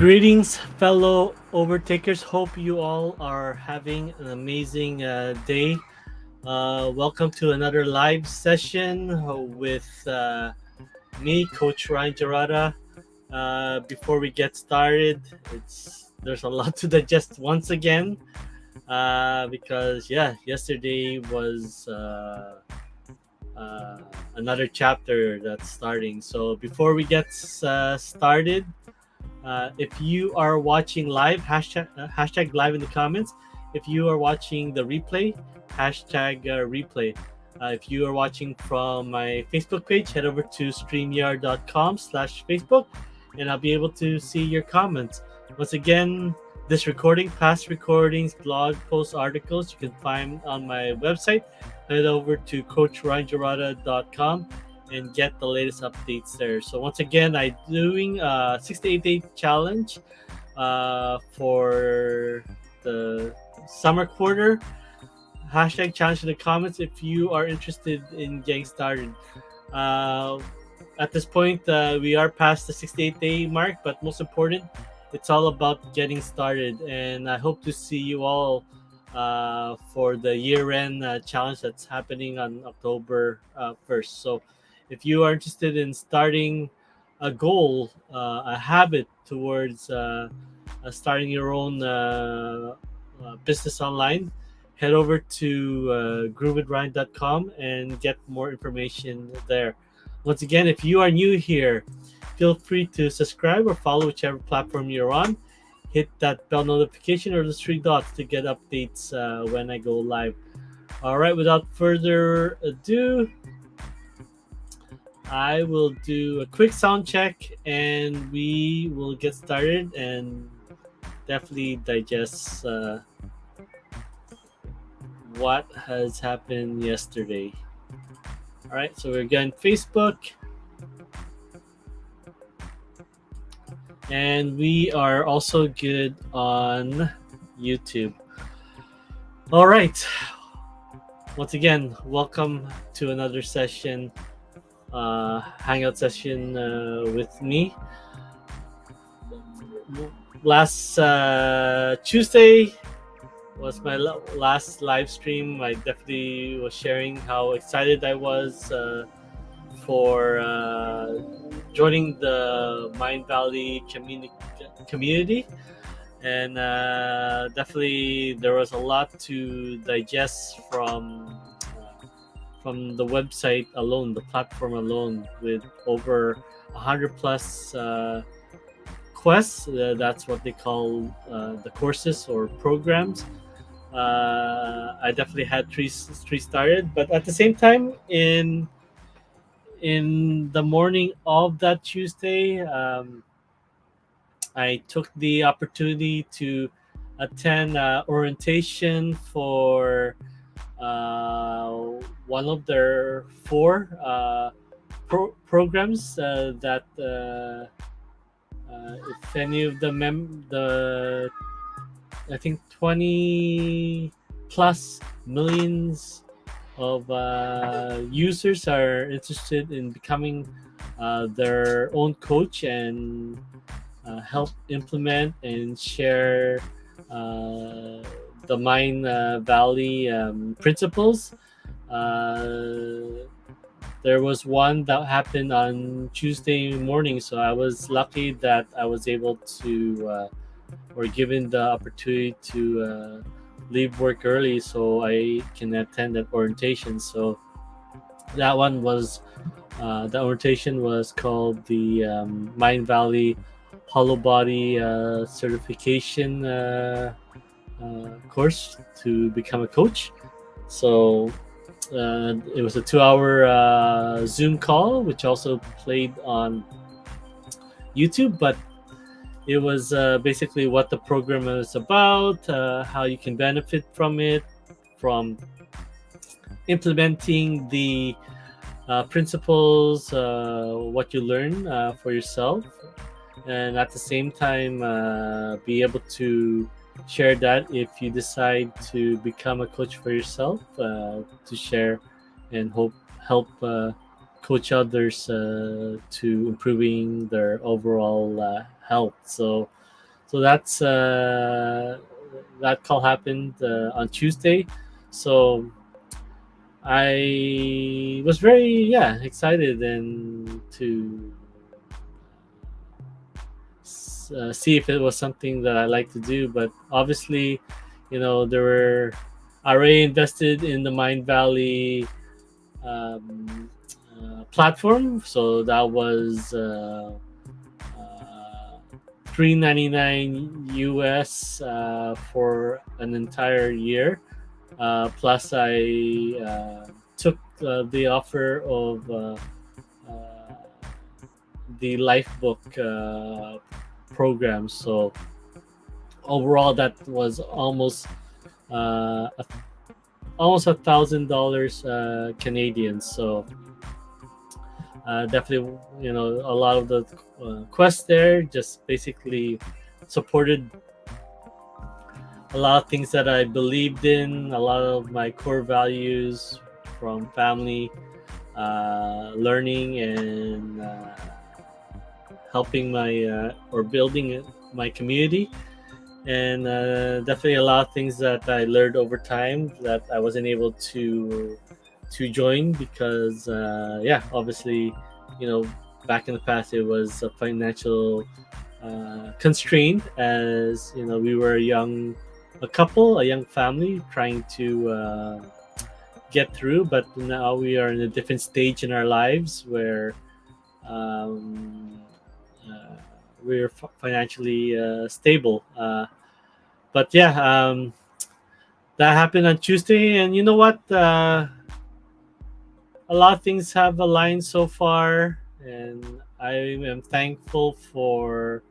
Greetings, fellow overtakers. Hope you all are having an amazing day. Welcome to another live session with me, Coach Ryan Jarata. Before we get started, there's a lot to digest once again because yesterday was uh, another chapter that's starting. So before we get started, if you are watching live, hashtag live in the comments. If you are watching the replay, hashtag replay. If you are watching from my Facebook page, head over to streamyard.com/Facebook and I'll be able to see your comments. Once again, this recording, past recordings, blog posts, articles you can find on my website. Head over to coachryanjarata.com and get the latest updates there. So once again, I'm doing a 68-day challenge for the summer quarter. Hashtag challenge in the comments if you are interested in getting started. Uh, at this point, we are past the 68-day mark, but most important, it's all about getting started. And I hope to see you all for the year-end challenge that's happening on October 1st. So if you are interested in starting a goal, a habit towards starting your own business online, head over to groovewithryan.com and get more information there. Once again, if you are new here, feel free to subscribe or follow whichever platform you're on. Hit that bell notification or the three dots to get updates when I go live. All right, without further ado, I will do a quick sound check and we will get started and definitely digest what has happened yesterday. All right, so we're getting Facebook and we are also good on YouTube. All right, once again, welcome to another session, Hangout session with me. Last Tuesday was my last live stream. I definitely was sharing how excited I was for joining the Mind Valley community, and definitely there was a lot to digest from the website alone, the platform alone, with over 100 plus quests. That's what they call the courses or programs. I definitely had three started, but at the same time, in the morning of that Tuesday, I took the opportunity to attend orientation for uh, one of their four programs that if any of the I think 20 plus millions of users are interested in becoming their own coach and help implement and share the Mind Valley principles. There was one that happened on Tuesday morning, so I was lucky that I was able to or given the opportunity to leave work early so I can attend that orientation. So that one was the orientation was called the Mind Valley Hollow Body certification course to become a coach. So it was a 2-hour Zoom call, which also played on YouTube, but it was basically what the program is about, how you can benefit from it, from implementing the principles, what you learn for yourself, and at the same time be able to share that if you decide to become a coach for yourself, to share and help coach others to improving their overall health. So So that call happened on Tuesday. So I was very excited and to see if it was something that I like to do. But obviously, there were I already invested in the Mind Valley um, platform, so that was uh, $3.99 US for an entire year. Plus, I took the offer of uh, the Lifebook program. So overall, that was uh, a, almost $1,000 Canadian. So definitely, a lot of the quests there just basically supported a lot of things that I believed in, a lot of my core values from family, learning, and helping my or building my community. And definitely a lot of things that I learned over time that I wasn't able to join because obviously, back in the past it was a financial constraint, as we were a young family trying to get through. But now we are in a different stage in our lives where um, uh, we're financially stable. But yeah, that happened on Tuesday, and you know what? A lot of things have aligned so far, and I am thankful for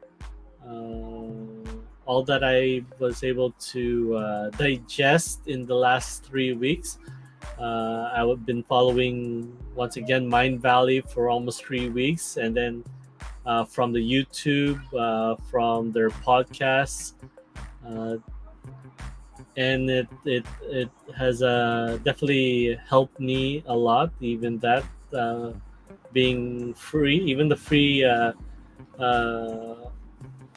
all that I was able to digest in the last 3 weeks. I've been following once again Mind Valley for almost 3 weeks, and then from the YouTube, from their podcasts, uh, and it has definitely helped me a lot. Even that being free, even the free uh,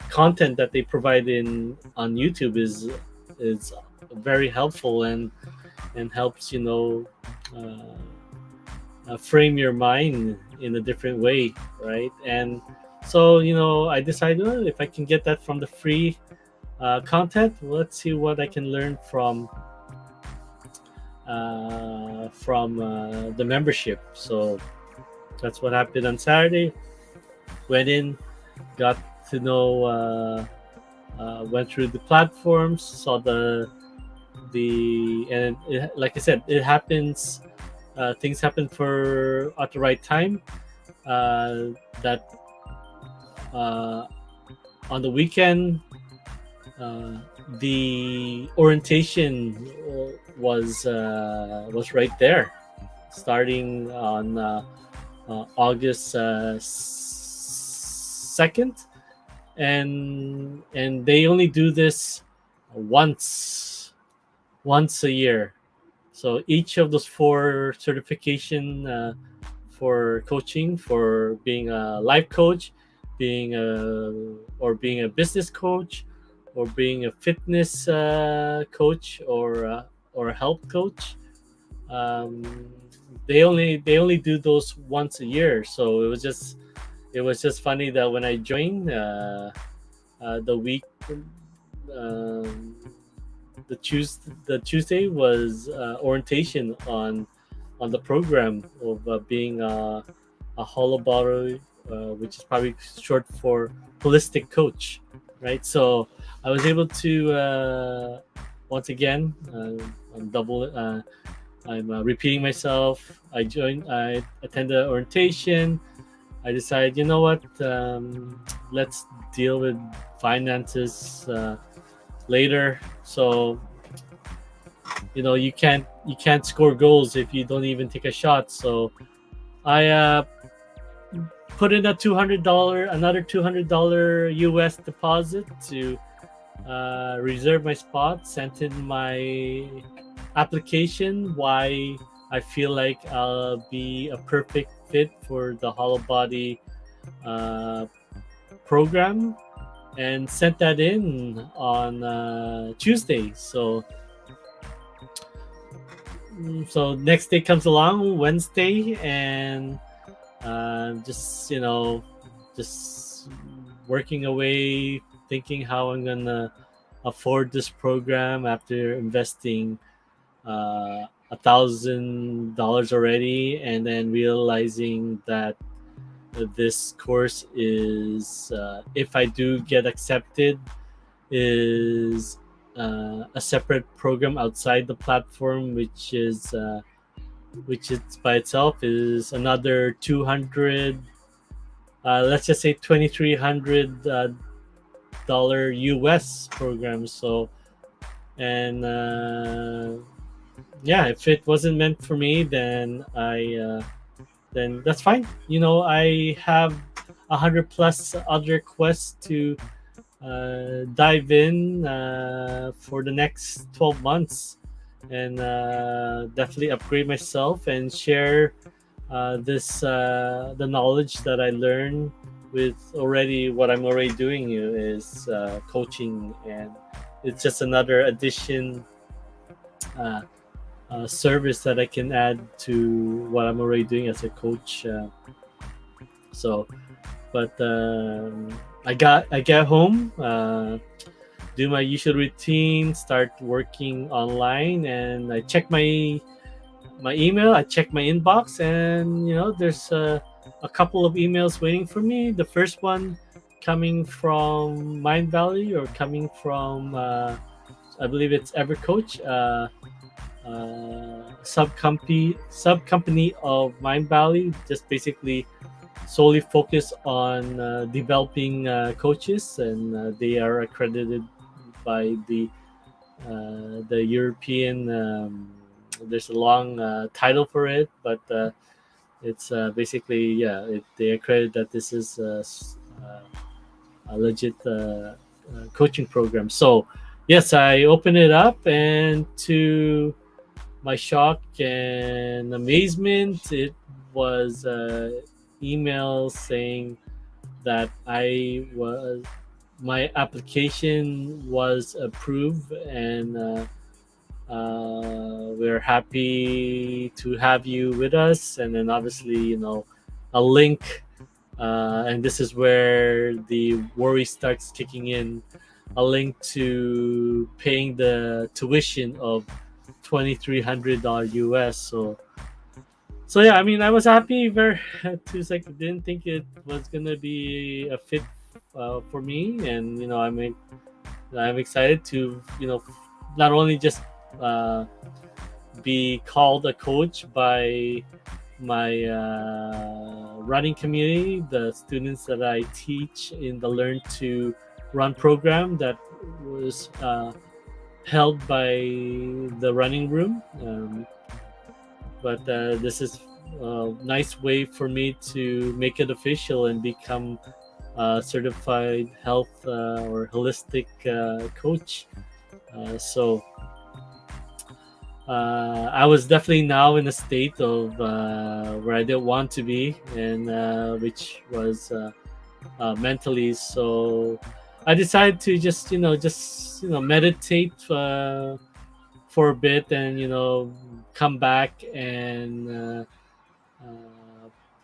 content that they provide in on YouTube is very helpful and helps frame your mind in a different way, right? And so I decided, well, if I can get that from the free content, let's see what I can learn from the membership. So that's what happened on Saturday. Went in, got to know, went through the platforms, saw and like I said, it happens. Things happen for at the right time. That on the weekend, uh, the orientation was right there, starting on August 2nd, and they only do this once a year. So each of those four certification for coaching, for being a life coach, being a business coach, or being a fitness coach, or a health coach. Um, they only do those once a year. So it was just funny that when I joined the week. Um, the Tuesday was orientation on the program of being a hollow body, which is probably short for holistic coach, right? So I was able to once again, I'm repeating myself. I attended orientation. I decided, you know what, let's deal with finances later. So you can't score goals if you don't even take a shot. So I put in a another $200 US deposit to reserve my spot. Sent in my application. Why I feel like I'll be a perfect fit for the hollow body uh, program. and sent that in on Tuesday. So next day comes along, Wednesday, and just just working away, thinking how I'm gonna afford this program after investing $1,000 already, and then realizing that this course is, if I do get accepted, is a separate program outside the platform, which is by itself is another 200, let's just say $2,300 US program. So, and yeah, if it wasn't meant for me, then that's fine. I have 100 plus other quests to dive in for the next 12 months, and definitely upgrade myself and share the knowledge that I learned with already what I'm already doing is coaching, and it's just another addition uh, service that I can add to what I'm already doing as a coach. So, but I get home, do my usual routine, start working online, and I check my email. I check my inbox, and there's a couple of emails waiting for me. The first one coming from Mind Valley, or coming from I believe it's Evercoach, sub company of Mind Valley, just basically solely focus on developing coaches, and they are accredited by the European. There's a long title for it, but it's basically, they accredit that this is a legit coaching program. So yes, I open it up, and to my shock and amazement, it was email saying that my application was approved, and we're happy to have you with us. And then obviously, a link, and this is where the worry starts kicking in, a link to paying the tuition of $2,300 US. So yeah, I mean, I was happy. Very to like, didn't think it was gonna be a fit for me, and I'm excited to not only just be called a coach by my running community, the students that I teach in the Learn to Run program that was held by the running room. But this is a nice way for me to make it official and become a certified health or holistic coach. So I was definitely now in a state of where I didn't want to be, and which was mentally. So I decided to just meditate for a bit, and come back and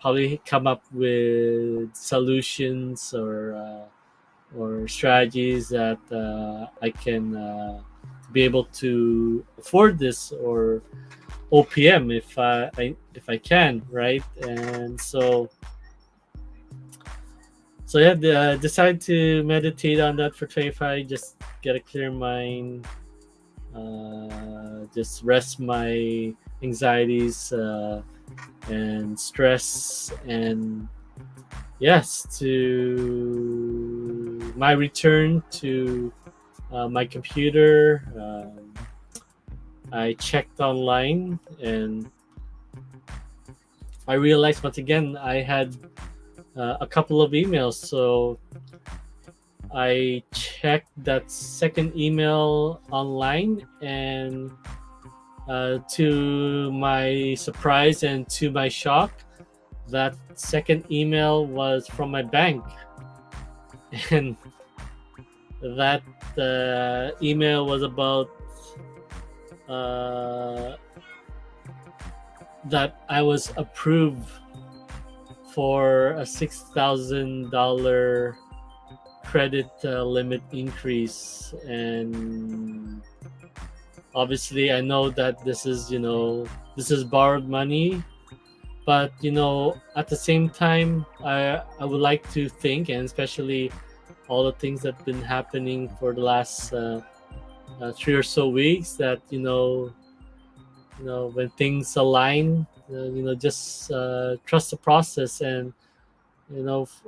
probably come up with solutions or strategies that I can be able to afford this, or OPM if I can, right? And so yeah, decide to meditate on that for 25, just get a clear mind, just rest my anxieties and stress, and yes, to my return to my computer. I checked online, and I realized once again I had a couple of emails. So I checked that second email online, and to my surprise and to my shock, that second email was from my bank. And that email was about uh, that I was approved for a $6,000 credit limit increase, and obviously I know that this is borrowed money, but at the same time, I would like to think, and especially all the things that have been happening for the last 3 or so weeks, that when things align, just trust the process. And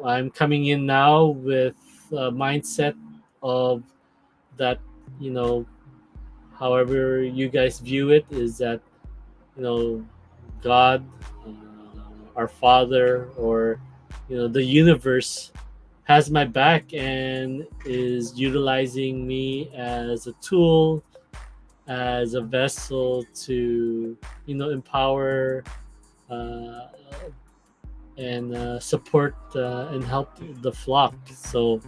I'm coming in now with a mindset of that, you know however you guys view it, is that God, our Father, or the universe has my back and is utilizing me as a tool, as a vessel to empower uh, and support and help the flock. So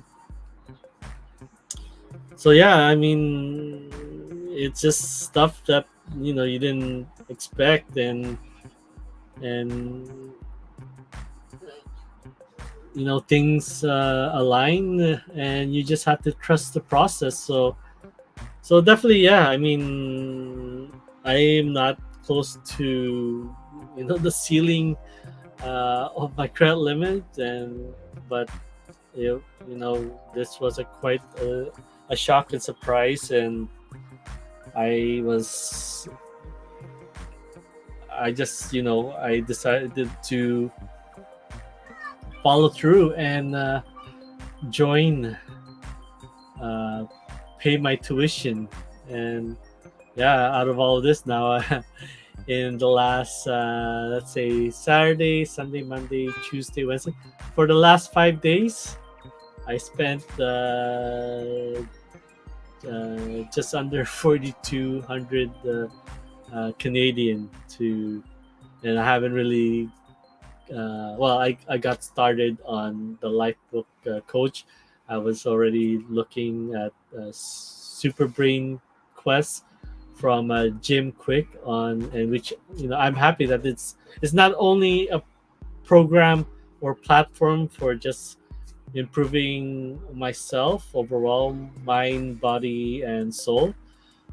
yeah, I mean, it's just stuff that you didn't expect, and things align, and you just have to trust the process. So definitely, yeah. I mean, I am not close to the ceiling of my credit limit, but this was a quite a shock and surprise, and I was I just I decided to follow through and join, uh, pay my tuition. And yeah, out of all of this now, in the last let's say Saturday, Sunday, Monday, Tuesday, Wednesday, for the last 5 days, I spent just under 4,200 Canadian to, and I haven't really well, I got started on the Lifebook coach. I was already looking at Super Brain Quest from Jim Quick on, and which I'm happy that it's not only a program or platform for just improving myself overall, mind, body, and soul.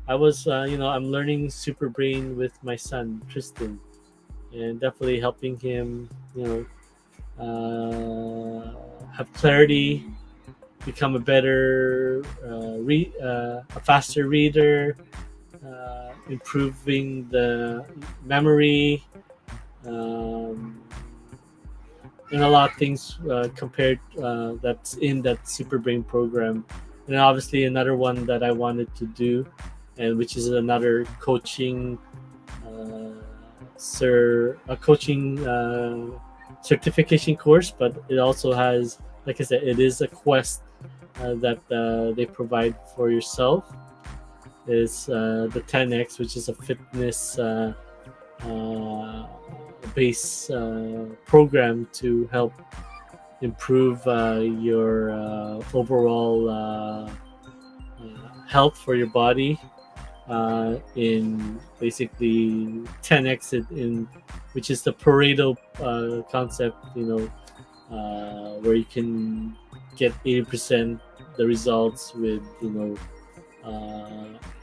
I was I'm learning Super Brain with my son Tristan, and definitely helping him have clarity, become a better a faster reader, improving the memory, um, and a lot of things compared that's in that Super Brain program. And obviously another one that I wanted to do, and which is another coaching uh, a coaching certification course, but it also has, like I said, it is a quest that they provide for yourself. Is the 10x, which is a fitness uh, base program to help improve your overall health for your body, in basically 10x it in, which is the Pareto concept, where you can get 80% the results with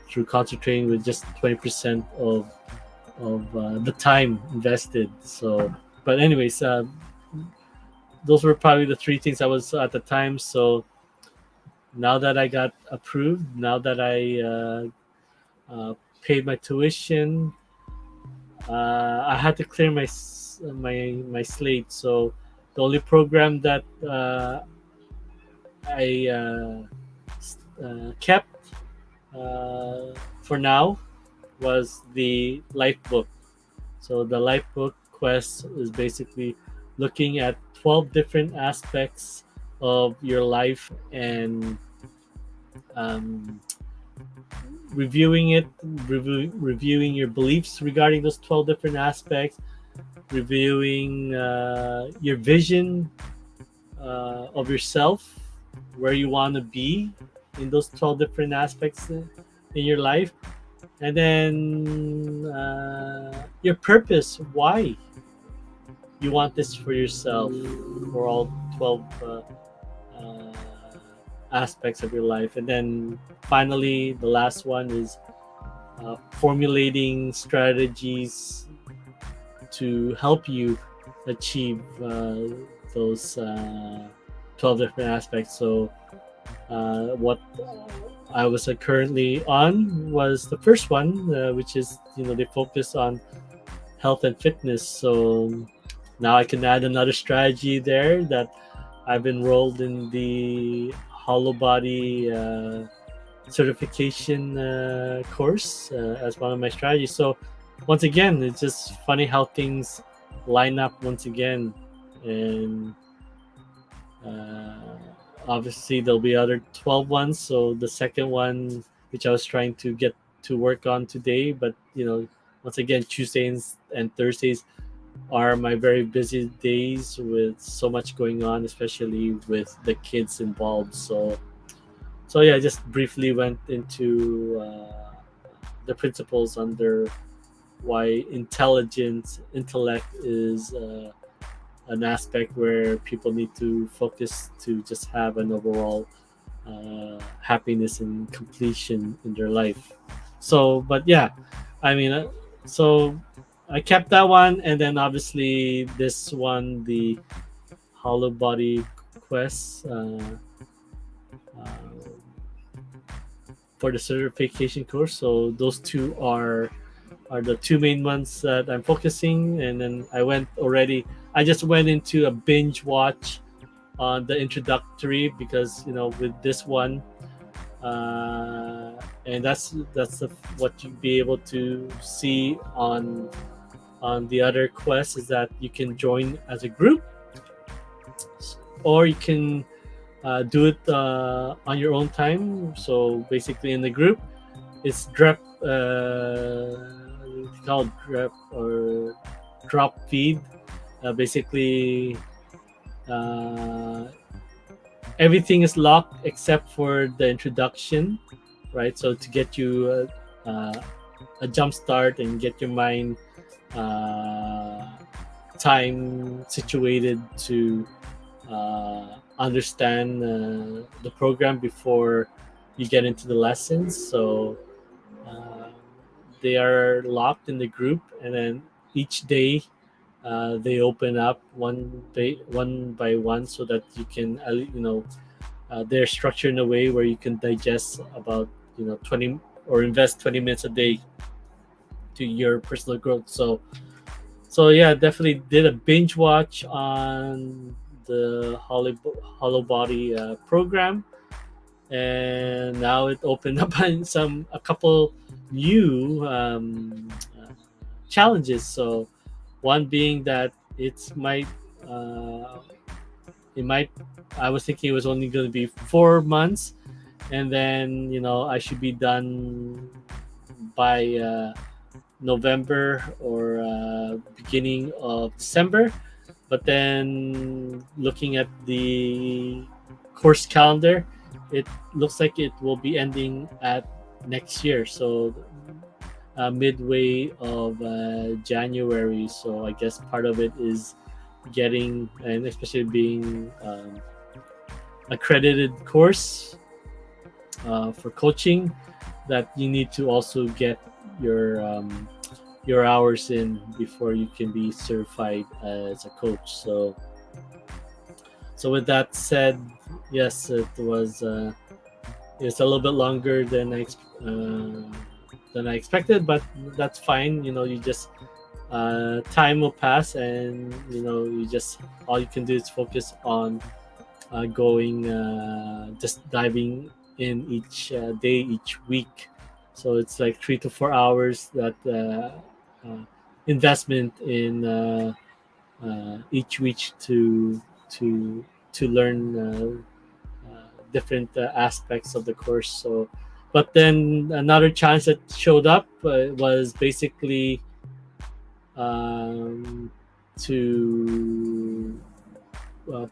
through concentrating with just 20% of the time invested. So, but anyways, those were probably the three things I was at the time. So now that I got approved, now that I paid my tuition, I had to clear my slate. So the only program that I kept for now was the Life Book. So the Life Book quest is basically looking at 12 different aspects of your life, and um, reviewing it, reviewing your beliefs regarding those 12 different aspects, reviewing your vision of yourself, where you want to be, in those 12 different aspects in your life. And then your purpose, why you want this for yourself, for all 12 uh, aspects of your life. And then finally, the last one is formulating strategies to help you achieve those 12 different aspects. So, what I was currently on was the first one, which is, they focus on health and fitness. So now I can add another strategy there, that I've enrolled in the hollow body certification course as one of my strategies. So once again, it's just funny how things line up once again. And uh, obviously there'll be other 12 ones. So the second one, which I was trying to get to work on today, but once again, Tuesdays and Thursdays are my very busy days with so much going on, especially with the kids involved. So yeah, I just briefly went into the principles under why intellect is an aspect where people need to focus to just have an overall happiness and completion in their life. So, but yeah, I mean, so I kept that one, and then obviously this one, the hollow body quest for the certification course. So those two are the two main ones that I'm focusing. And then I just went into a binge watch on the introductory, because with this one, and what you'd be able to see on the other quest, is that you can join as a group, or you can do it on your own time. So basically, in the group, it's called drep or drop feed. Basically, uh, everything is locked except for the introduction, right? So to get you a jump start and get your mind uh, time situated to understand the program before you get into the lessons. So uh, they are locked in the group, and then each day they open up one by one, so that you can they're structured in a way where you can digest about 20 or invest 20 minutes a day to your personal growth. So yeah, definitely did a binge watch on the hollow body program, and now it opened up on a couple new challenges. So one being that uh, it might I was thinking it was only going to be 4 months, and then I should be done by November or beginning of December. But then looking at the course calendar, it looks like it will be ending at next year. So midway of January. So I guess part of it is getting, and especially being accredited course for coaching, that you need to also get your hours in before you can be certified as a coach. So with that said, yes, it's a little bit longer than I expected, but that's fine. You just time will pass, and you just all you can do is focus on going just diving in each day, each week. So it's like 3 to 4 hours that investment in each week to to learn different aspects of the course. So, but then another challenge that showed up was basically to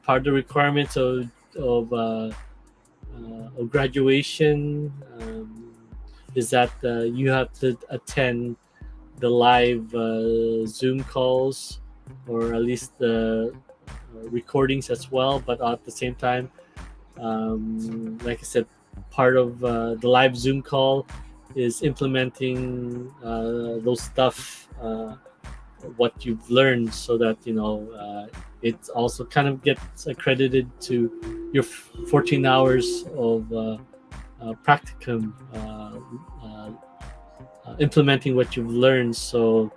part of the requirements of of graduation is that you have to attend the live Zoom calls, or at least the recordings as well. But at the same time, like I said, part of the live Zoom call is implementing those stuff, what you've learned, so that it also kind of gets accredited to your 14 hours of practicum, implementing what you've learned. So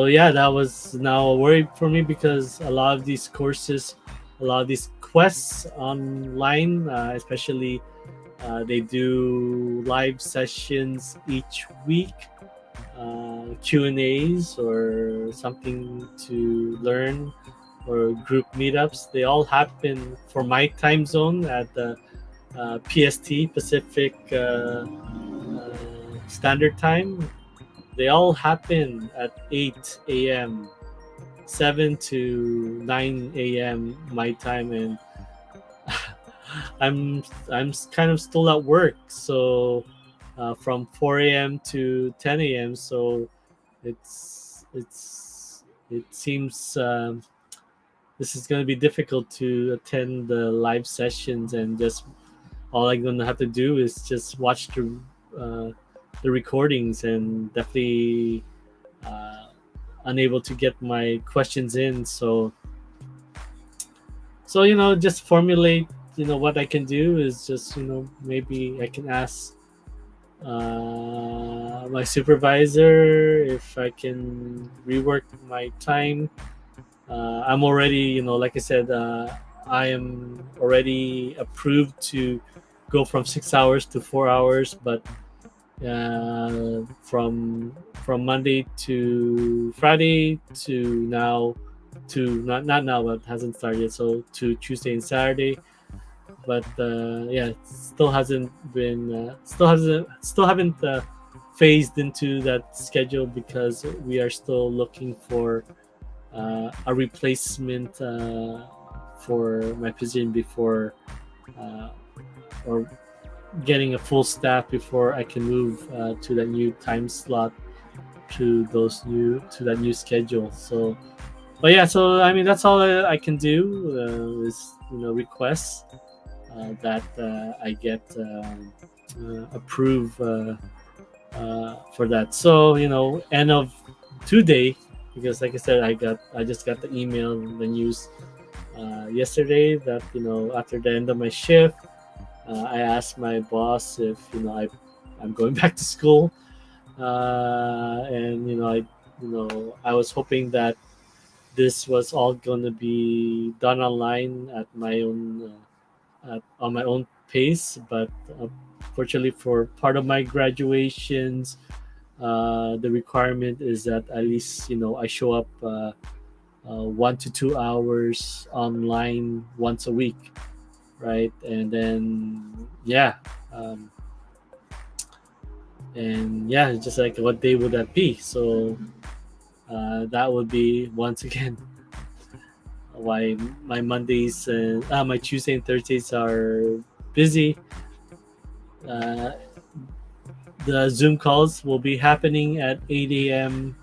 yeah, that was now a worry for me, because a lot of these courses, a lot of these quests online, especially they do live sessions each week, Q&As or something to learn, or group meetups. They all happen for my time zone at the PST, Pacific Standard Time. They all happen at 8 a.m., 7 to 9 a.m. my time, and I'm kind of still at work, so from 4 a.m. to 10 a.m. So it seems this is going to be difficult to attend the live sessions, and just all I'm going to have to do is just watch the recordings, and definitely unable to get my questions in. So just formulate, what I can do is just, maybe I can ask my supervisor if I can rework my time. I'm already, like I said, I am already approved to go from 6 hours to 4 hours, but from Monday to Friday to now, to not now, but hasn't started yet, so to Tuesday and Saturday. But yeah, still haven't phased into that schedule, because we are still looking for a replacement for my position before, or getting a full staff before I can move to that new time slot, to that new schedule. So, but yeah, so I mean, that's all I can do, is requests that I get approved for that. So end of today, because like I said, I just got the email, the news yesterday, that after the end of my shift, I asked my boss if I'm going back to school, and I was hoping that this was all going to be done online at my own on my own pace. But fortunately, for part of my graduations, the requirement is that at least I show up 1 to 2 hours online once a week, right? And then and yeah, just like, what day would that be? So that would be, once again, why my Mondays and my Tuesday and Thursdays are busy. Uh, the Zoom calls will be happening at 8 a.m.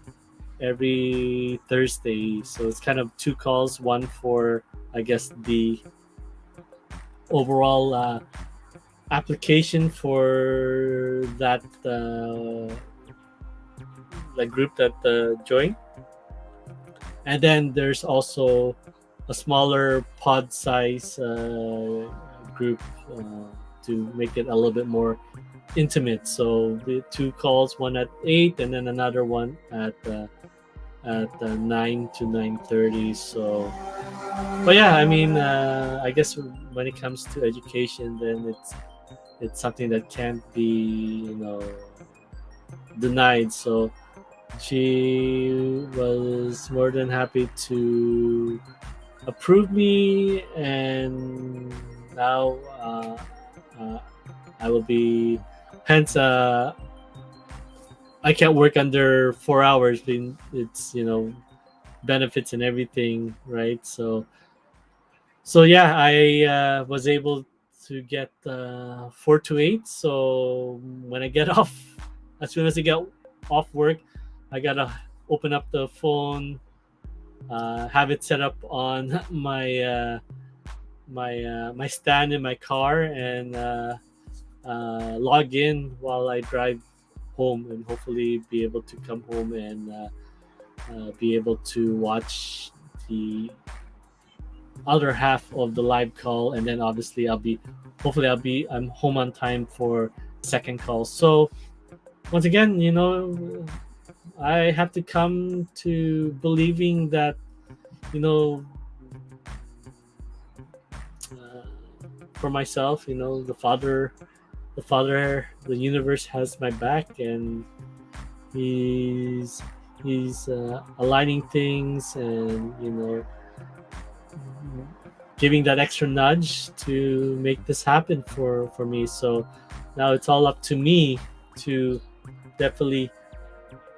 every Thursday. So it's kind of two calls, one for, I guess, the overall application for that group that joined, and then there's also a smaller pod size group to make it a little bit more intimate. So the two calls, one at 8 and then another one at 9 to 9:30. So, but yeah, I mean, I guess when it comes to education, then it's something that can't be denied. So she was more than happy to approve me, and now I will be, hence I can't work under 4 hours, being it's benefits and everything, right? So yeah, I was able to get 4 to 8. So when I get off, as soon as I get off work, I gotta open up the phone, have it set up on my stand in my car, and log in while I drive home, and hopefully be able to come home and be able to watch the other half of the live call, and then obviously I'm home on time for the second call. So once again, I have to come to believing that, you know uh, for myself, the universe has my back, and he's aligning things, and giving that extra nudge to make this happen for me. So now it's all up to me to definitely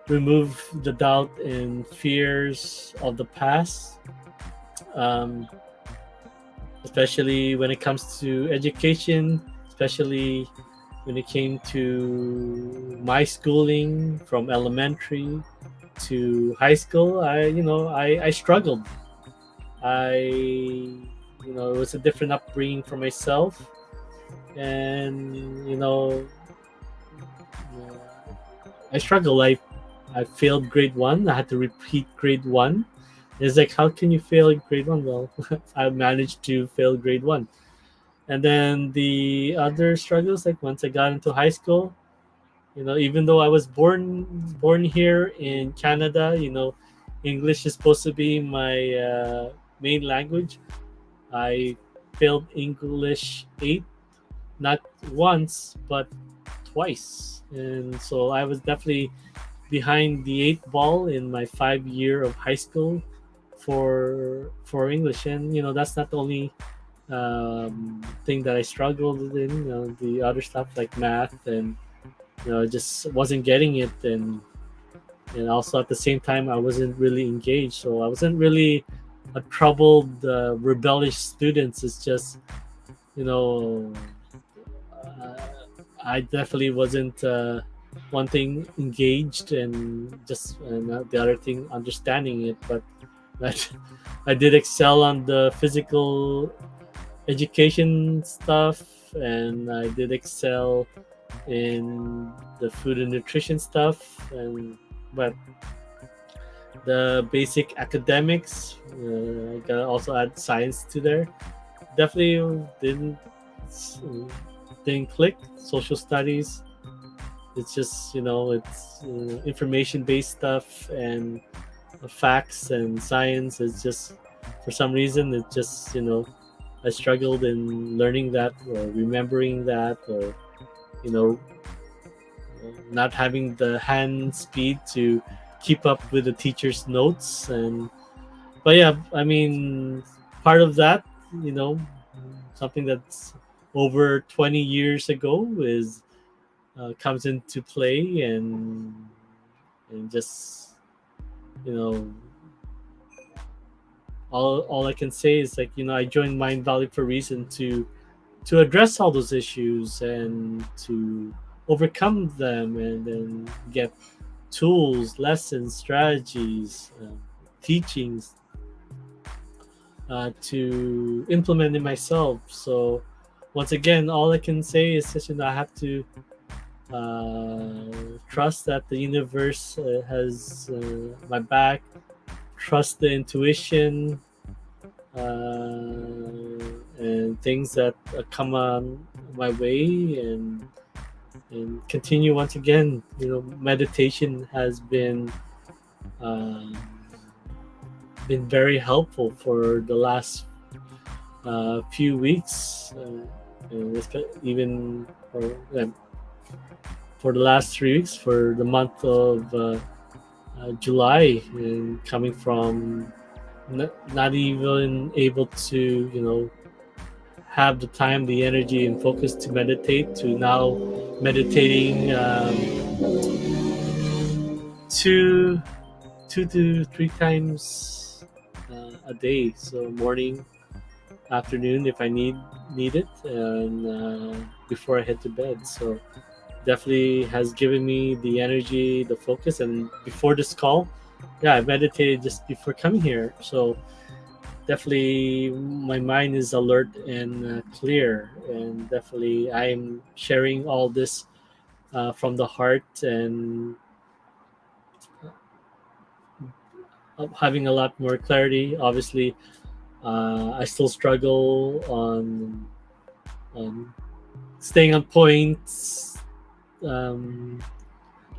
remove the doubt and fears of the past, um, especially when it comes to education, especially when it came to my schooling from elementary to high school. I struggled. It was a different upbringing for myself, and I struggled. I failed grade one. I had to repeat grade one. It's like, how can you fail grade one? Well, I managed to fail grade one. And then the other struggles, like once I got into high school, even though I was born here in Canada, English is supposed to be my main language. I failed English 8, not once, but twice. And so I was definitely behind the 8 ball in my 5 year of high school for English. And that's not the only thing that I struggled in. The other stuff like math, and I just wasn't getting it, and also at the same time I wasn't really engaged. So I wasn't really a troubled, rebellious student. It's just, uh, I definitely wasn't one thing engaged, and the other thing understanding it. But that I did excel on the physical education stuff, and I did excel in the food and nutrition stuff, but the basic academics, I gotta also add science to there. Definitely didn't click. Social studies, it's just it's information based stuff, and facts and science is just, for some reason, it just I struggled in learning that, or remembering that, or you know not having the hand speed to keep up with the teacher's notes. And but yeah, I mean, part of that, you know something that's over 20 years ago is comes into play, and just you know all I can say is, like, I joined Mind Valley for a reason, to address all those issues and to overcome them, and then get tools, lessons, strategies, teachings to implement in myself. So once again, all I can say is just, I have to trust that the universe has my back, trust the intuition, and things that come on my way, and continue. Once again, meditation has been very helpful for the last few weeks, and even for the last 3 weeks, for the month of July, and coming from not even able to have the time, the energy, and focus to meditate, to now meditating two to three times a day. So morning, afternoon if I need it, and before I head to bed. So definitely has given me the energy, the focus. And before this call, yeah, I meditated just before coming here. So definitely my mind is alert and clear, and definitely I'm sharing all this from the heart, and having a lot more clarity. Obviously, I still struggle on staying on point, um,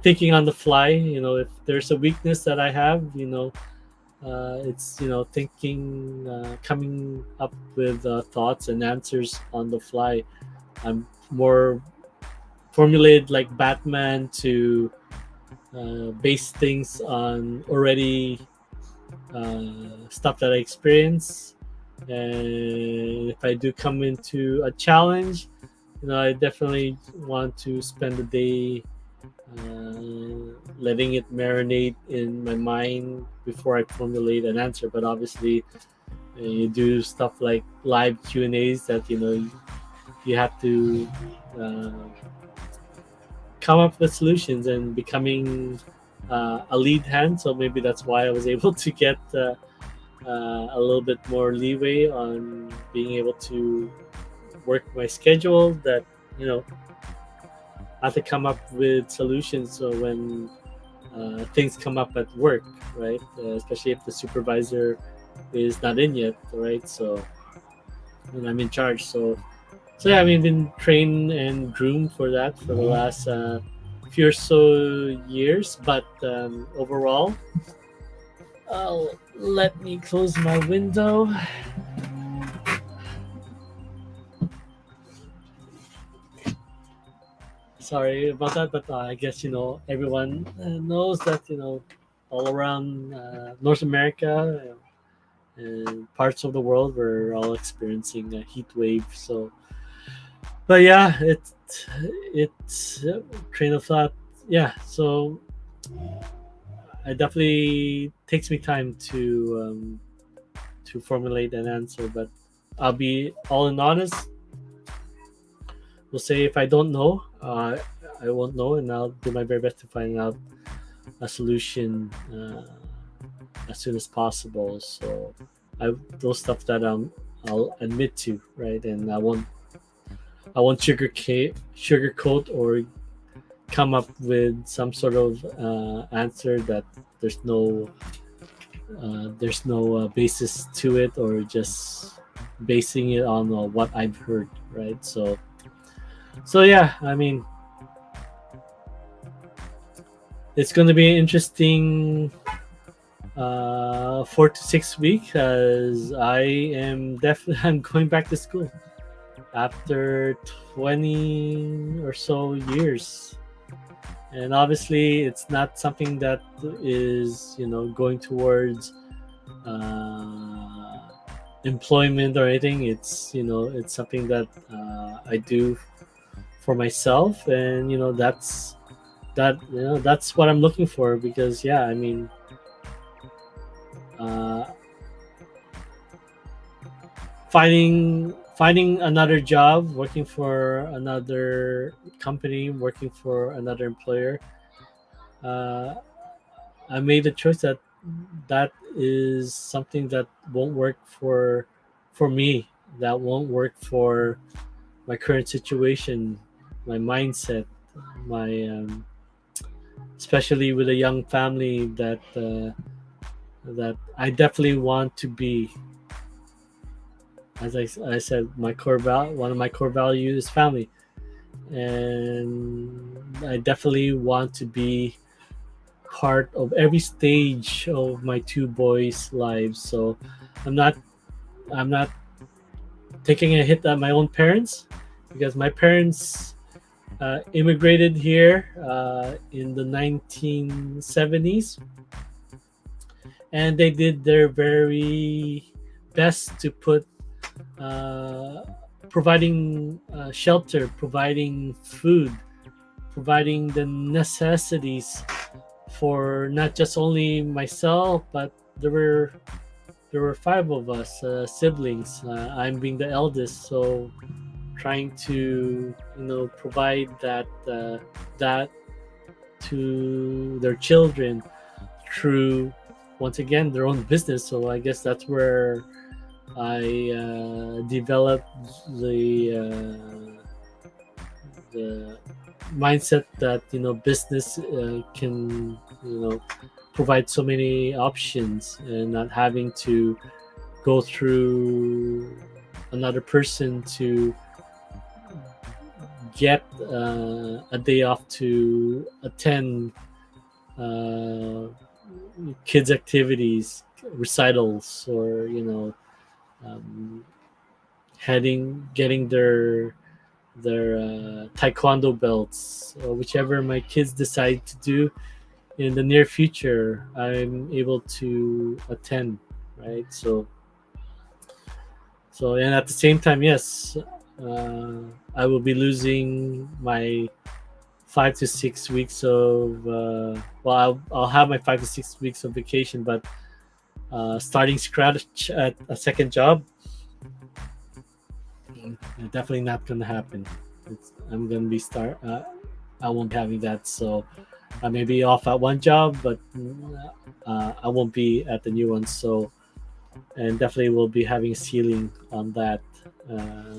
thinking on the fly. If there's a weakness that I have, it's thinking, coming up with thoughts and answers on the fly. I'm more formulated like Batman to base things on already stuff that I experience. And if I do come into a challenge, I definitely want to spend the day letting it marinate in my mind before I formulate an answer. But obviously, you do stuff like live Q and A's that you have to uh, come up with solutions and becoming a lead hand. So maybe that's why I was able to get a little bit more leeway on being able to work my schedule. That you know I have to come up with solutions. So when things come up at work, right? Especially if the supervisor is not in yet, right? So when I'm in charge, so yeah, I mean, been trained and groomed for that for the last few or so years. But overall, let me close my window. Sorry about that, but I guess everyone knows that all around North America and parts of the world we're all experiencing a heat wave. So, but yeah, it's train of thought. Yeah, so it definitely takes me time to formulate an answer, but I'll be all in honest. We'll say if I don't know, I won't know, and I'll do my very best to find out a solution as soon as possible. So, those stuff that I'll admit to, right, and I won't sugarcoat or come up with some sort of answer that there's no basis to it, or just basing it on what I've heard, right? So yeah, I mean, it's going to be an interesting 4 to 6 weeks, as I am definitely I'm going back to school after 20 or so years. And obviously it's not something that is going towards uh, employment or anything. It's something that I do for myself, and that's what I'm looking for. Because yeah, I mean, uh, finding another job, working for another company, working for another employer, uh, I made the choice that that is something that won't work for me. That won't work for my current situation, my mindset, my especially with a young family that I definitely want to be. As I said, one of my core values is family, and I definitely want to be part of every stage of my two boys' lives. So I'm not I'm not taking a hit at my own parents, because my parents immigrated here in the 1970s, and they did their very best to put uh, providing shelter, providing food, providing the necessities for not just only myself, but there were there were five of us siblings. I'm being the eldest, so trying to provide that to their children through once again their own business. So I guess that's where I developed the mindset that business can provide so many options and not having to go through another person to get a day off to attend uh, kids activities, recitals, or um, getting their taekwondo belts, or whichever my kids decide to do in the near future. I'm able to attend, right? So and at the same time, yes, uh, I will be losing my 5 to 6 weeks of I'll have my 5 to 6 weeks of vacation, but starting scratch at a second job, definitely not gonna happen. I'm gonna be I won't be having that. So I may be off at one job, but I won't be at the new one. So and definitely will be having a ceiling on that.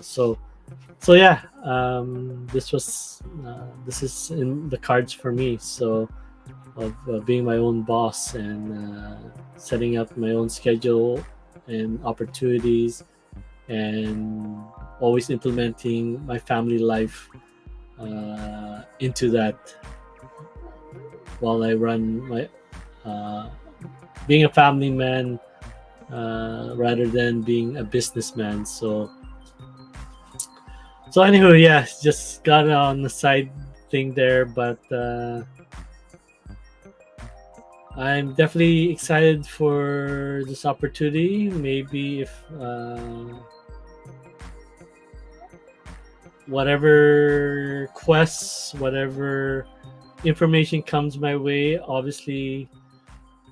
So yeah, this is in the cards for me. So of being my own boss and setting up my own schedule and opportunities, and always implementing my family life into that while I run my being a family man rather than being a businessman. So anywho, yeah, just got on the side thing there, but I'm definitely excited for this opportunity. Maybe if whatever quests, whatever information comes my way, obviously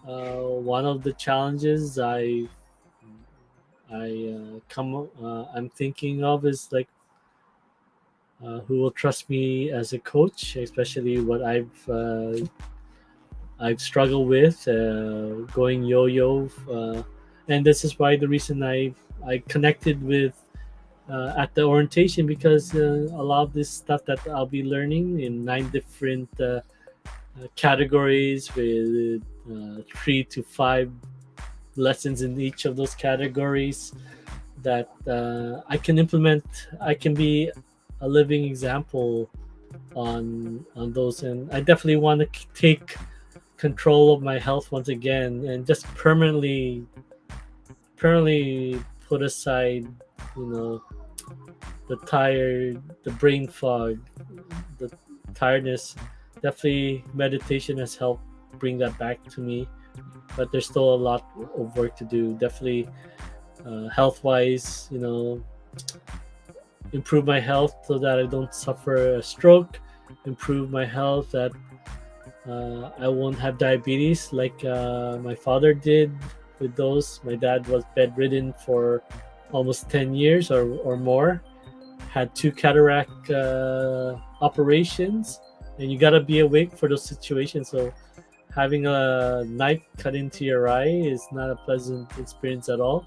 one of the challenges I'm thinking of is like who will trust me as a coach, especially what I've struggled with going yo-yo, and this is why the reason I connected with at the orientation, because a lot of this stuff that I'll be learning in 9 different categories with 3 to 5 lessons in each of those categories that I can implement. I can be a living example on those, and I definitely want to take control of my health once again and just permanently put aside you know the brain fog, the tiredness. Definitely meditation has helped bring that back to me, but there's still a lot of work to do. Definitely health wise, improve my health so that I don't suffer a stroke, improve my health that I won't have diabetes like my father did with those. My dad was bedridden for almost 10 years or more, had 2 cataract operations, and you got to be awake for those situations. So having a knife cut into your eye is not a pleasant experience at all.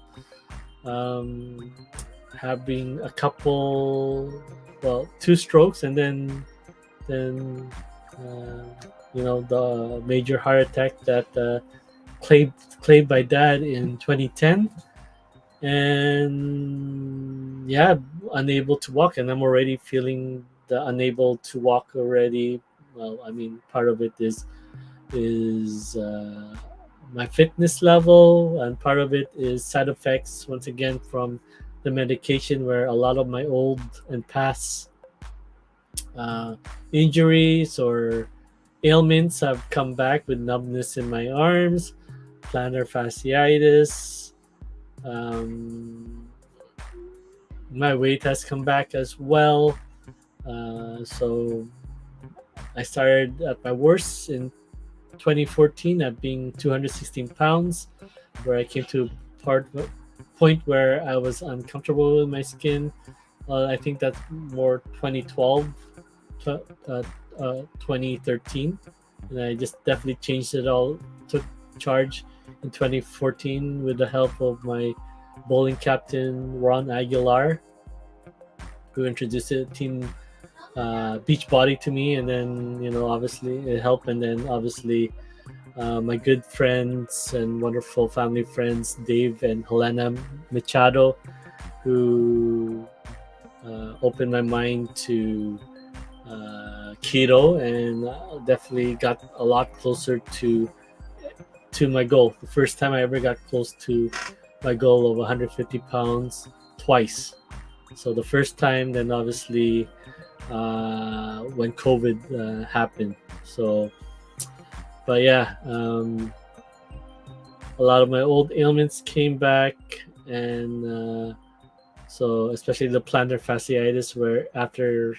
Um, Having a couple, well, 2 strokes, and then uh, the major heart attack that claimed my dad in 2010, and yeah, unable to walk, and I'm already feeling the unable to walk already. Well, I mean, part of it is my fitness level, and part of it is side effects once again from the medication, where a lot of my old and past uh, injuries or ailments have come back with numbness in my arms, plantar fasciitis. um, my weight has come back as well. So I started at my worst in 2014 at being 216 pounds, where I came to point where I was uncomfortable with my skin. I think that's more 2012, 2013, and I just definitely changed it all. Took charge in 2014 with the help of my bowling captain Ron Aguilar, who introduced it Team Beachbody to me, and then obviously it helped, and then obviously my good friends and wonderful family friends Dave and Helena Machado, who opened my mind to keto, and definitely got a lot closer to my goal. The first time I ever got close to my goal of 150 pounds twice. So the first time, then obviously when COVID happened. So, but yeah, a lot of my old ailments came back, and so especially the plantar fasciitis, where after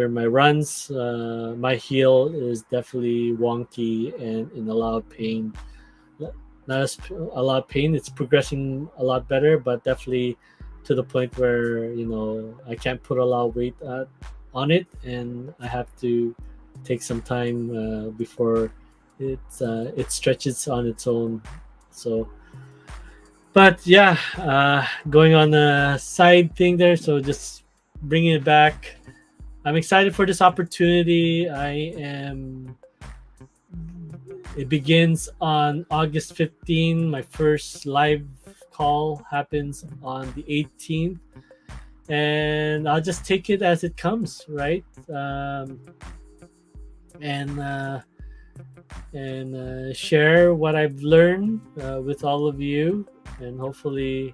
my runs, my heel is definitely wonky and in a lot of pain. Not as a lot of pain. It's progressing a lot better, but definitely to the point where I can't put a lot of weight on it, and I have to take some time before it stretches on its own. So, but yeah, going on a side thing there. So just bringing it back. I'm excited for this opportunity. It begins on August 15. My first live call happens on the 18th, and I'll just take it as it comes, right? And share what I've learned with all of you, and hopefully,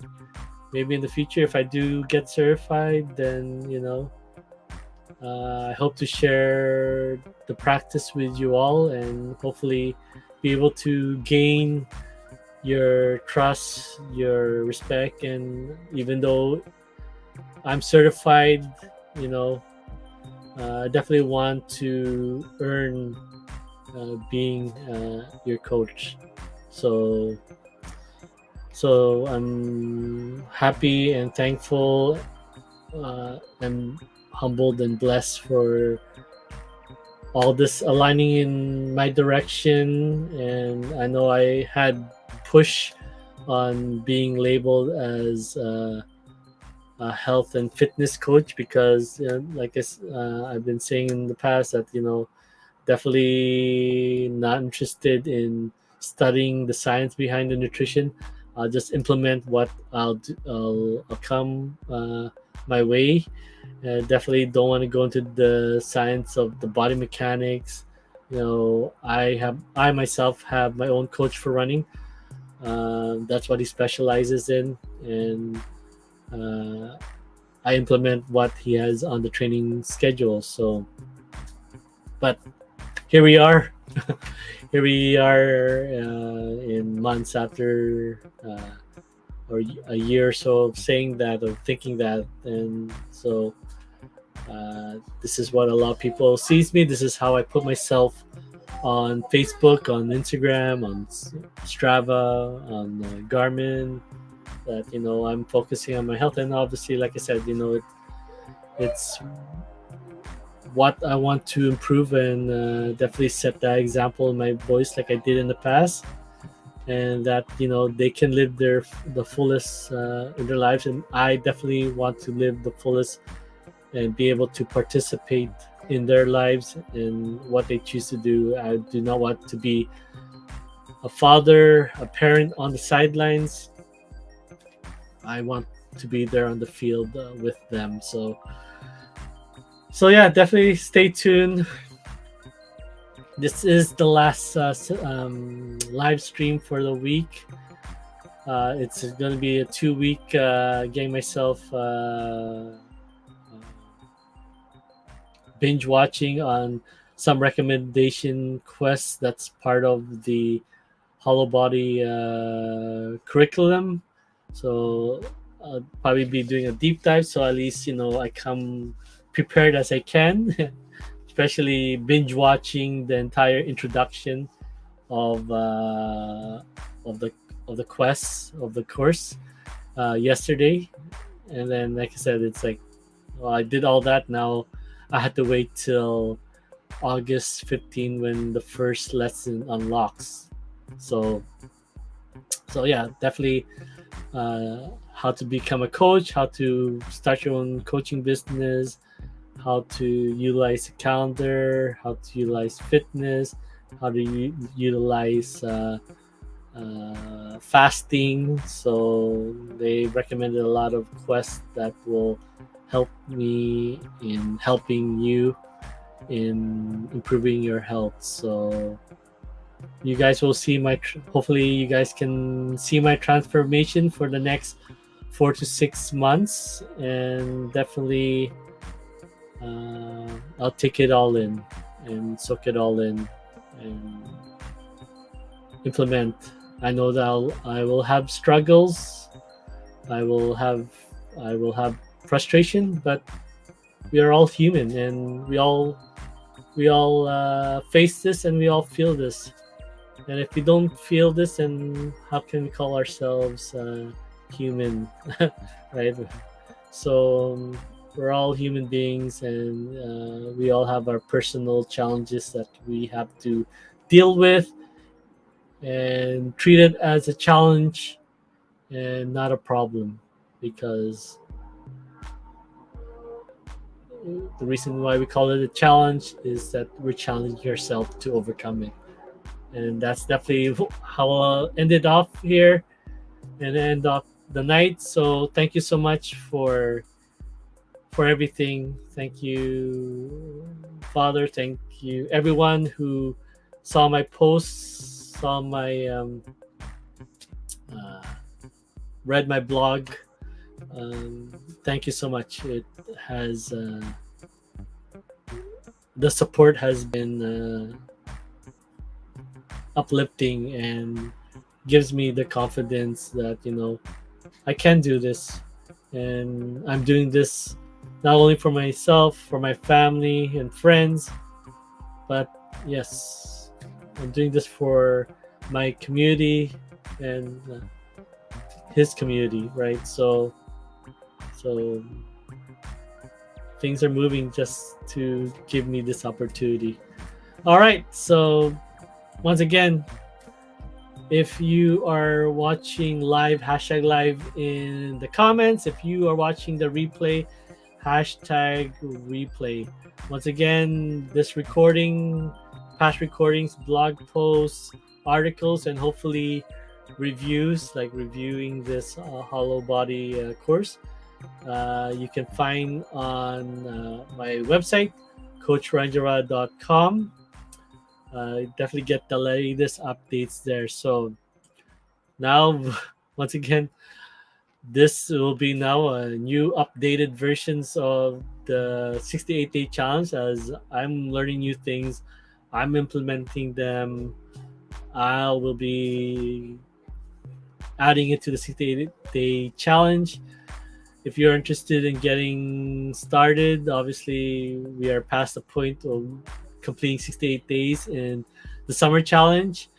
maybe in the future, if I do get certified, then I hope to share the practice with you all, and hopefully be able to gain your trust, your respect, and even though I'm certified, I definitely want to earn being your coach. So I'm happy and thankful and humbled and blessed for all this aligning in my direction. And I know I had push on being labeled as a health and fitness coach, because like I've been saying in the past, that definitely not interested in studying the science behind the nutrition. I'll just implement what I'll come my way. Definitely don't want to go into the science of the body mechanics. I myself have my own coach for running. That's what he specializes in, and I implement what he has on the training schedule. So, but here we are. Here we are in months after, or a year or so of saying that or thinking that, and so this is what a lot of people sees me. This is how I put myself on Facebook, on Instagram, on Strava, on Garmin. That I'm focusing on my health, and obviously, like I said, it's what I want to improve, and definitely set that example in my voice, like I did in the past, and that they can live the fullest in their lives, and I definitely want to live the fullest and be able to participate in their lives and what they choose to do. I do not want to be a father, a parent on the sidelines. I want to be there on the field with them. So yeah, definitely stay tuned. This is the last live stream for the week. It's going to be a 2-week getting myself binge watching on some recommendation quests that's part of the Hollow Body curriculum. So I'll probably be doing a deep dive, so at least I come prepared as I can, especially binge watching the entire introduction of the the quests of the course yesterday, and then like I said, it's like, well, I did all that. Now I had to wait till August 15 when the first lesson unlocks. So yeah, definitely how to become a coach, how to start your own coaching business, how to utilize a calendar, how to utilize fitness, how to utilize fasting. So they recommended a lot of quests that will help me in helping you in improving your health. So you guys will see hopefully you guys can see my transformation for the next 4 to 6 months, and definitely I'll take it all in and soak it all in and implement. I know that I will have struggles, I will have frustration, but we are all human, and we all face this, and we all feel this. And if we don't feel this, then how can we call ourselves human, right? So we're all human beings, and we all have our personal challenges that we have to deal with, and treat it as a challenge and not a problem, because the reason why we call it a challenge is that we're challenging yourself to overcome it. And that's definitely how I'll end it off here and end off the night. So thank you so much for everything. Thank you, Father. Thank you, everyone who saw my posts, saw my read my blog. Thank you so much. It has the support has been uplifting and gives me the confidence that I can do this, and I'm doing this not only for myself, for my family and friends, but yes, I'm doing this for my community and his community, right? So things are moving just to give me this opportunity. All right, so once again, if you are watching live, hashtag live in the comments. If you are watching the replay, hashtag replay. Once again, this recording, past recordings, blog posts, articles, and hopefully reviews, like reviewing this hollow body course, you can find on my website, coachranjara.com. Definitely get the latest updates there. So now, once again, this will be now a new updated versions of the 68-day challenge. As I'm learning new things, I'm implementing them. I will be adding it to the 68-day challenge. If you're interested in getting started, obviously we are past the point of completing 68 days in the summer challenge,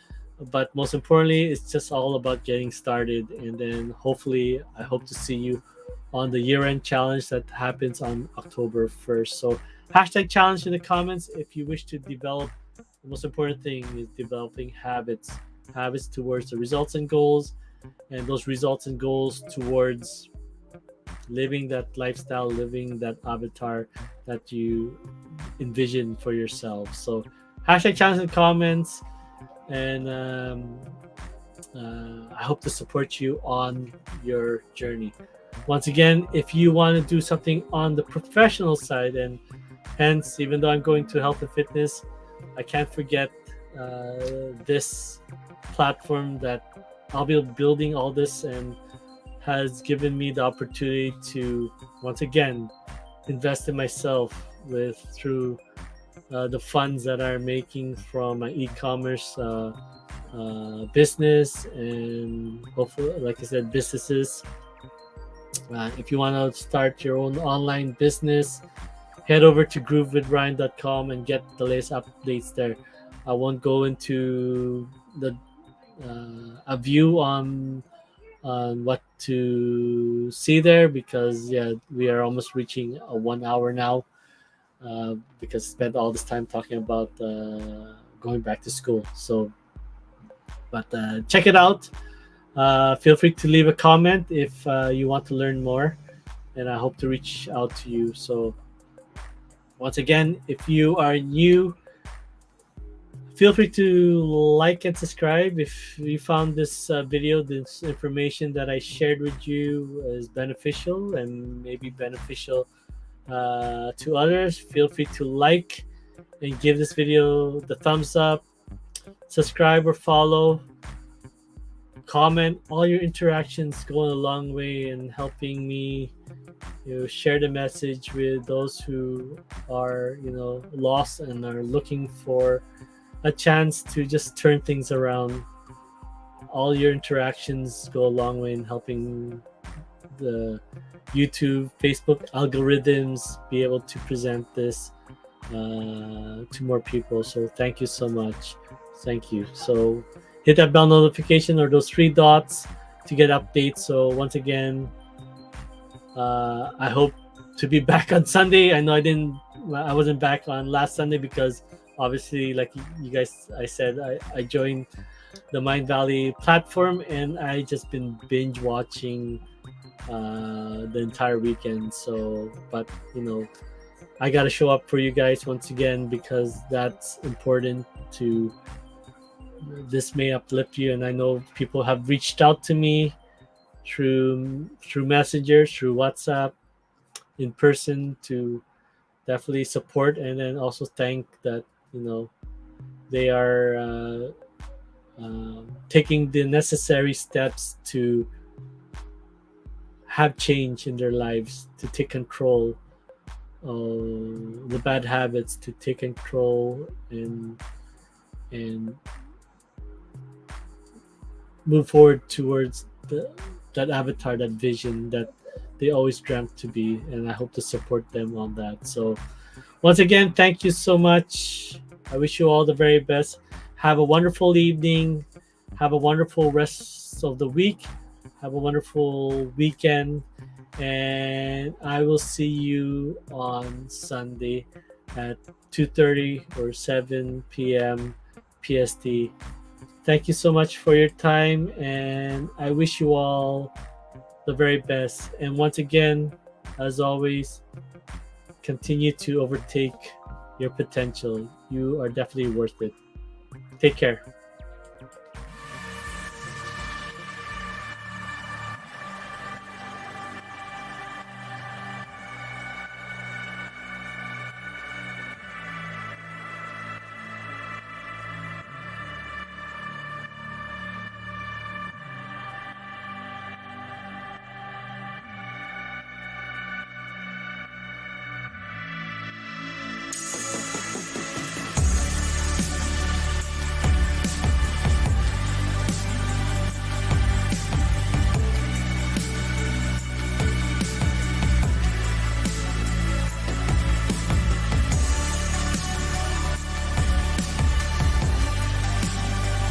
but most importantly, it's just all about getting started. And then hopefully I hope to see you on the year-end challenge that happens on October 1st. So hashtag challenge in the comments if you wish to develop. The most important thing is developing habits towards the results and goals, and those results and goals towards living that lifestyle, living that avatar that you envision for yourself. So hashtag challenge in the comments, and I hope to support you on your journey. Once again, if you want to do something on the professional side, and hence, even though I'm going to health and fitness, I can't forget this platform that I'll be building all this, and has given me the opportunity to once again invest in myself through the funds that I'm making from my e-commerce business, and hopefully, like I said, businesses. If you want to start your own online business, head over to groovewithryan.com and get the latest updates there. I won't go into the a view on what to see there, because yeah, we are almost reaching a 1 hour now, because spent all this time talking about going back to school. So, but check it out. Feel free to leave a comment if you want to learn more, and I hope to reach out to you. So, once again, if you are new, feel free to like and subscribe if you found this video, this information that I shared with you is beneficial and maybe beneficial to others. Feel free to like and give this video the thumbs up, subscribe or follow, comment. All your interactions go a long way in helping me, share the message with those who are, lost and are looking for a chance to just turn things around. All your interactions go a long way in helping the YouTube, Facebook algorithms be able to present this to more people. So thank you so much. Thank you. So hit that bell notification or those three dots to get updates. So once again, I hope to be back on Sunday. I know I wasn't back on last Sunday because obviously, like you guys, I said, I joined the Mind Valley platform and I just been binge watching the entire weekend. So, but I got to show up for you guys once again because that's important. To this may uplift you, and I know people have reached out to me through Messenger, through WhatsApp, in person, to definitely support and then also thank that they are taking the necessary steps to have change in their lives, to take control of the bad habits, to take control and move forward towards that avatar, that vision that they always dreamt to be. And I hope to support them on that. So once again, thank you so much. I wish you all the very best. Have a wonderful evening. Have a wonderful rest of the week. Have a wonderful weekend. And I will see you on Sunday at 2:30 or 7 p.m. PST. Thank you so much for your time, and I wish you all the very best. And once again, as always, continue to overtake your potential. You are definitely worth it. Take care.